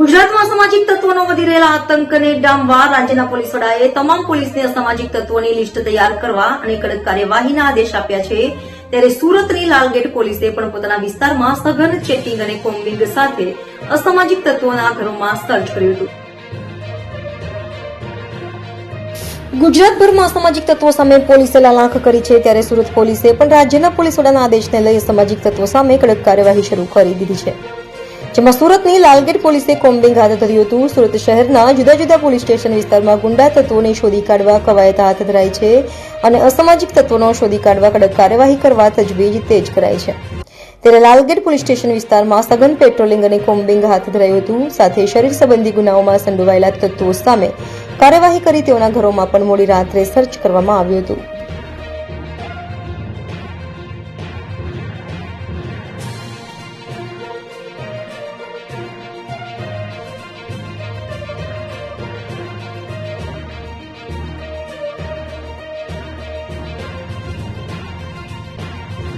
ગુજરાતમાં અસામાજિક તત્વોનો વધી રહેલા આતંકને ડામવા રાજ્યના પોલીસ વડાએ તમામ પોલીસને અસામાજિક તત્વોની લિસ્ટ તૈયાર કરવા અને કડક કાર્યવાહીના આદેશ આપ્યા છે। ત્યારે સુરતની લાલગેટ પોલીસે પણ પોતાના વિસ્તારમાં સઘન ચેકિંગ અને કોમ્બિંગ સાથે અસામાજિક તત્વોના ઘરોમાં સર્ચ કર્યું હતું। ગુજરાતભરમાં અસામાજિક તત્વો સામે પોલીસે લાલાખ કરી છે। ત્યારે સુરત પોલીસે પણ રાજ્યના પોલીસ વડાના આદેશને લઈ અસામાજિક તત્વો સામે કડક કાર્યવાહી શરૂ કરી દીધી છે, જેમાં સુરતની લાલગેટ પોલીસે કોમ્બિંગ હાથ ધર્યું હતું। સુરત શહેરના જુદા જુદા પોલીસ સ્ટેશન વિસ્તારમાં ગુંડા તત્વોને શોધી કાઢવા કવાયત હાથ ધરાઈ છે અને અસામાજિક તત્વોનો શોધી કાઢવા કડક કાર્યવાહી કરવા તજવીજ તેજ કરાઈ છે। ત્યારે લાલગેટ પોલીસ સ્ટેશન વિસ્તારમાં સઘન પેટ્રોલિંગ અને કોમ્બિંગ હાથ ધરાયું હતું, સાથે શરીર સંબંધી ગુનાઓમાં સંડોવાયેલા તત્વો સામે કાર્યવાહી કરી તેઓના ઘરોમાં પણ મોડી રાત્રે સર્ચ કરવામાં આવ્યું હતું।